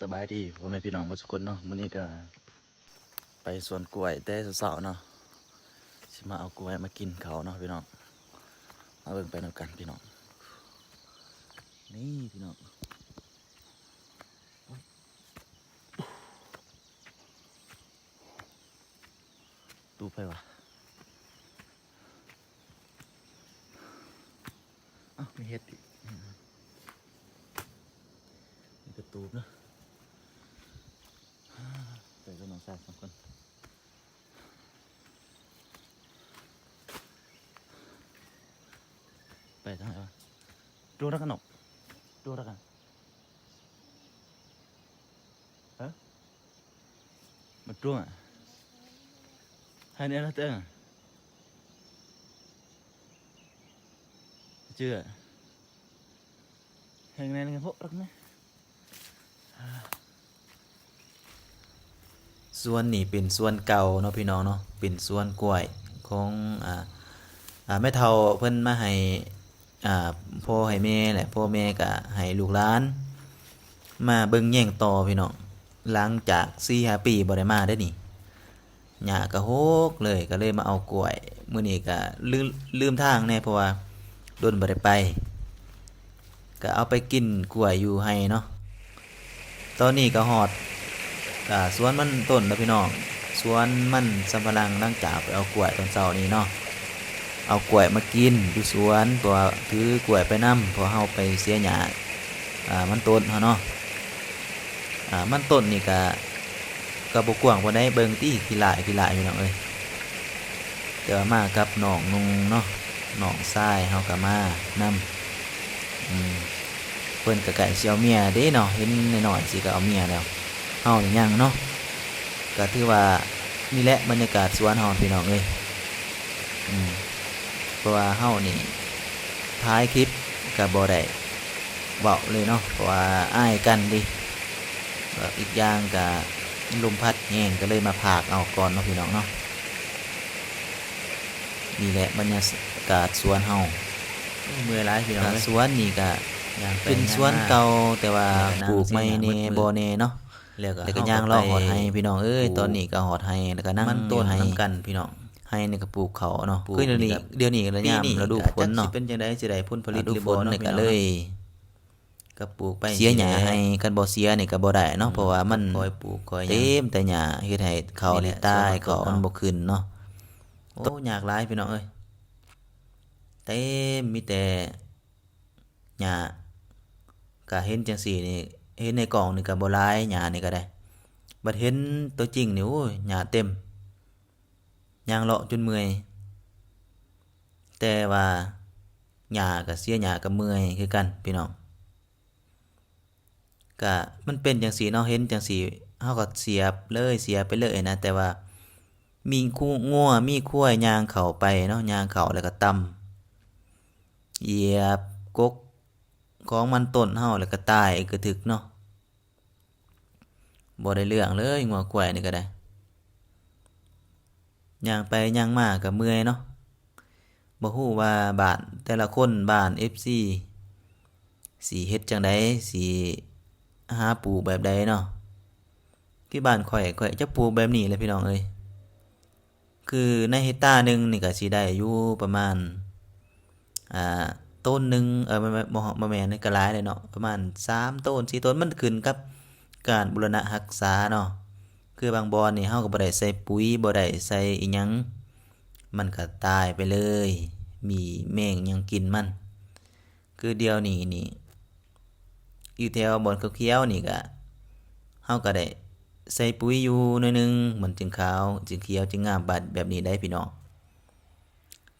สบายดีพ่อแม่พี่น้องทุกคนเนาะมื้อนี้ก็ไปสวนกล้วยแต่เช้าๆเนาะสิมาเอากล้วยมากินเขาเนาะพี่น้องมาเบิ่งไปนำกันพี่น้องนี่พี่น้องดูไปวะอ้าวมีเห็ดอีกมีกระตูบเนาะไปกับน้องชาย2 คนไปทางไหนวะดูแล้วกันหนกดูแล้วกันฮะมาดูอ่ะให้เนี่ยนะเต้งchưa hàng này là hộ đất này ส่วนนี้เป็นส่วนเก่าเนาะพี่น้องเนาะเป็นส่วนกล้วยของแม่เฒ่าเพิ่นมาให้พ่อให้แม่แหละพ่อแม่ก็ให้ลูกหลานมาเบิ่งแย่งต่อพี่น้องหลังจาก 4-5 ปีบ่ได้มาได้นี่หญ้าก็โฮกเลยก็เลยมาเอากล้วยมื้อนี้ก็ลืมทางแน่เพราะว่าโดนบ่ได้ไปก็เอาไปกินกล้วยอยู่ให้เนาะตอนนี้ก็ฮอดสวนมันต้นแล้วพี่น้องสวนมันสำปะหลังหลังจากไปเอากล้วยตอนเช้านี้เนาะเอากล้วยมากินอยู่สวนตัวถือกล้วยไปนำเพอเฮาไปเสียหญ้ามันต้นเฮาเนาะมันต้นนี่ก็บ่กว้างบ่ได้เบิ่งติขี้หลายพี่น้องเอ้ยแต่ว่ามากับน้องนุงเนาะน้องชายเฮาก็มานำเพิ่นก็ใกล้สิเอาเมียเด้เนาะเห็นน้อยๆสิก็เอาเมียแล้วเฮานี่ยังเนาะก็ถือว่านี่แหละบรรยากาศสวนเฮาพี่น้องเอ้ยเพราะว่าเฮานี่ท้ายคลิปก็บ่ได้เว้าเลยเนาะเพราะว่าอ้ายกันดิอีกอย่างก็ลมพัดแห้งก็เลยมาพากเอาก่อนเนาะพี่น้องเนาะนี่แหละบรรยากาศสวนเฮาเมื่อหลายพี่น้องสวนนี่ก็เป็นสวนเก่าแต่ว่าปลูกไม่แน่บ่แน่เนาะแล้วก็ย่างเลาะหอดไห้พี่น้องเอ้ยตอนนี้ก็หอดไห้แล้วก็นั่งต้นนำกันพี่น้องไห้นี่ก็ปลูกเขาเนาะคือเดี๋ยวนี้ก็ยามฤดูฝนเนาะเป็นจังได๋สิได้ผลผลิตหรือบ่นี่ก็เลยก็ปลูกไปเสียหญ้าให้กันบ่เสียนี่ก็บ่ได้เนาะเพราะว่ามันคอยปลูกคอยเต็มแต่หญ้าเฮ็ดให้เขานี่ตายเขามันบ่ขึ้นเนาะโอ้ยากหลายพี่น้องเอ้ยเต็มมีแต่หญ้าก็เห็นจังซี่นี่เห็นในกล่องนี่ก็บ่หลายหญ้านี่ก็ได้บัดเห็นตัวจริงนี่โอ้ยหญ้าเต็มย่างเลาะจนเมื่อยแต่ว่าหญ้าก็เสียหญ้าก็เมื่อยคือกันพี่น้องก็มันเป็นจังซี่เนาะเห็นจังซี่เฮาก็เสียไปเลยนะแต่ว่ามีงัวมีควายย่างเข้าไปเนาะย่างเข้าแล้วก็ตำเหยียบกกของมันต้นเฮาแล้วก็ตายกระทึกเนาะบ่ได้เรื่องเลยงัวควายนี่ก็ได้ย่างไปย่างมาก็เมื่อยเนาะบ่ฮู้ว่าบ้านแต่ละคนบ้าน FC สิเฮ็ดจังได๋สิหาปลูกแบบใดเนาะที่บ้านข่อยจะปลูกแบบนี้แหละพี่น้องเอ้ยคือในเฮกตาร์นึงนี่ก็สิได้อยู่ประมาณอ่าต้นหนึ่งบ่แม่นก็หลายเลยเนาะประมาณ3ต้น4ต้นมันขึ้นกับการบูรณะรักษาเนาะคือบางบ่อนนี่เฮาก็บ่ได้ใส่ปุ๋ยบ่ได้ใส่อิหยังมันก็ตายไปเลยมีแมงยังกินมันคือเดียวนี่อยู่แถวบ่อนเขียวๆนี่ก็เฮาก็ได้ใส่ปุ๋ยอยู่หน่อยนึงมันจึงขาวจึงเขียวจึงงามแบบนี้ได้พี่น้อง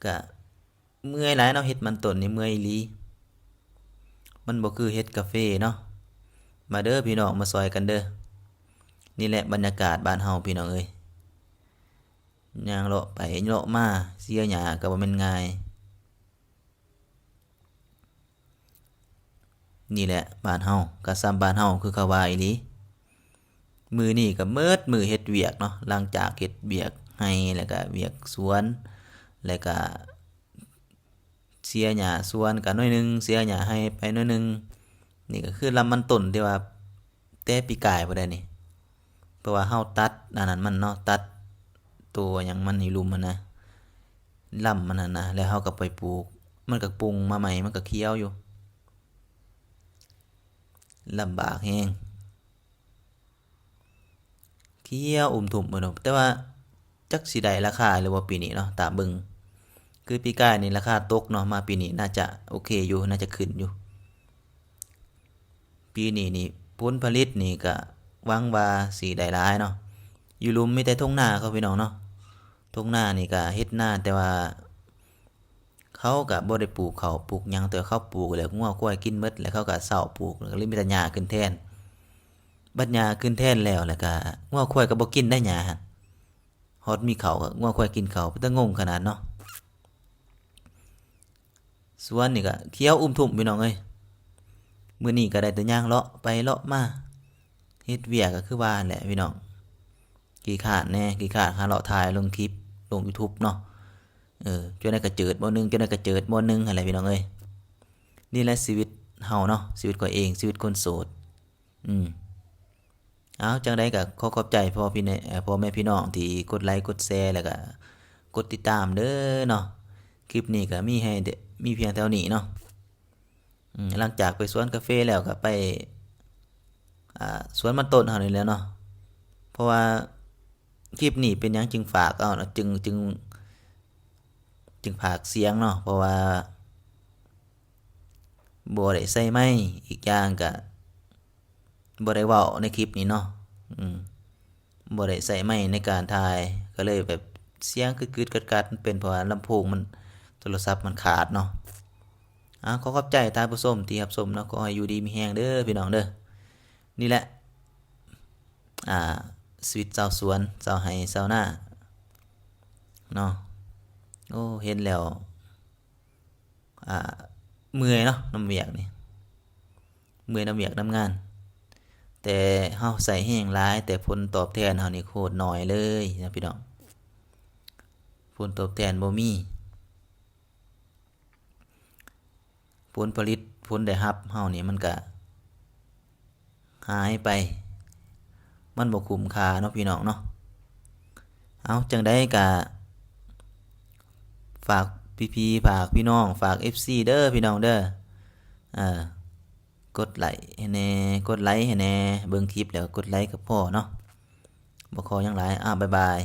ก็เมื่อยหลายเนาะเฮ็ดมันต้นนี่เมื่อยอีหลีมันบ่คือเฮ็ดกาแฟเนาะมาเด้อพี่น้องมาซอยกันเด้อนี่แหละบรรยากาศบ้านเฮาพี่น้องเอ้ยย่างเลาะไปเลาะมาเสียหญ้าก็บ่แม่นง่ายนี่แหละบ้านเฮาก็ซ้ำบ้านเฮาคือเขาว่าอีหลีมื้อนี้ก็มื้อเฮ็ดเวียกเนาะหลังจากเฮ็ดเวียกให้แล้วก็เวียกสวนแล้วก็เสียหญ้าสวนก็หน่อยนึงเสียหญ้าให้ไปหน่อยนึงนี่ก็คือลำมันต้นที่ว่า แต่ปีกายบ่ได้นี่เพราะว่าเฮาตัดอันนั้นมันเนาะตัดตัวหยังมันนี่ลุมมันนะล่ำมันน่ะนะแล้วเฮาก็ไปปลูกมันก็ปรุงมาใหม่มันก็เคี้ยวอยู่ลำบากแฮงเคี้ยวทุ่มเบิดเนาะแต่ว่าจักสิได้ราคาหรือว่าปีนี้เนาะตามเบิ่งคือปีกายนี่ราคาตกเนาะมาปีนี้น่าจะโอเคอยู่น่าจะขึ้นอยู่ปีนี้นี่ผลผลิตนี่ก็หวังว่าสิได้หลายเนาะอยู่หลุมมีแต่ทุ่งนาเขาพี่น้องเนาะทุ่งนานี่ก็เฮ็ดนาแต่ว่าเขาก็บ่ได้ปลูกข้าวปลูกหยังแต่เขาปลูกแล้วงัวควายกินหมดแล้วเขาก็เซาปลูกแล้วก็เลยมีแต่หญ้าขึ้นแทนบัดหญ้าขึ้นแทนแล้วก็งัวควายก็บ่กินได้หญ้าหั่นฮอดมีข้าวก็งัวควายกินข้าวเป็นตางงขนาดเนาะสวนนี่ก็เขียวทุ่มพี่น้องเอ้ยมื้อนี้ก็ได้แต่ย่างเลาะไปเลาะมาเฮ็ดเวียกก็คือว่าแหละพี่น้องขี้คร้านแน่ขี้คร้านหาเลาะถ่ายลงคลิปลง YouTube เนาะจนได้ก็เจิดบ่หนึงจนได้ก็เจิดบ่หนึงหั่นแหละพี่น้องเอ้ยนี่แหละชีวิตเฮาเนาะชีวิตข้อยเองชีวิตคนโสดเอาจังไดก็ขอขอบใจพ่อแม่พี่น้องที่กดไลค์กดแชร์แล้วก็กดติดตามเด้อเนาะคลิปนี้ก็มีเพียงเท่านี้เนาะหลังจากไปสวนกาแฟแล้วก็ไปสวนมันต้นเฮานี่แหล้วเนาะเพราะว่าคลิปนี้เป็นหยังจึงฝากเอาเนาะจึงฝากเสียงเนาะเพราะว่าบ่ได้ใส่ไมค์อีกอย่างก็บ่ได้เว้าในคลิปนี้เนาะบ่ได้ใส่ไมค์ในการถ่ายก็เลยแบบเสียงกึดๆกัดๆมันเป็นเพราะว่าลำโพงมันโทรศัพท์มันขาดเนาะขอขอบใจท่านผู้ชมที่รับชมเนาะขอให้อยู่ดีมีแรงเด้อพี่น้องเด้อนี่แหละชีวิตชาวสวนชาวไร่ชาวนาเนาะโอ้เห็นแล้วเมื่อยเนาะน้ำเวียกนี่เมื่อยน้ำเวียกน้ำงานแต่เฮาใส่แห้งหลายแต่ผลตอบแทนเฮานี่โคตรน้อยเลยนะพี่น้องผลตอบแทนบ่มีผลผลิตผลได้รับเฮานี่มันก็หายไปมันบ่คุ้มค่าเนาะพี่น้องเนาะเอาจังได๋ก็ฝากพี่ๆฝากพี่น้องฝาก FC เด้อพี่น้องเด้อกดไลค์ให้แหน่กดไลค์ให้แหน่เบิ่งคลิปแล้วกดไลค์กับพ่อเนาะบ่ขอหยังหลายบ๊ายบาย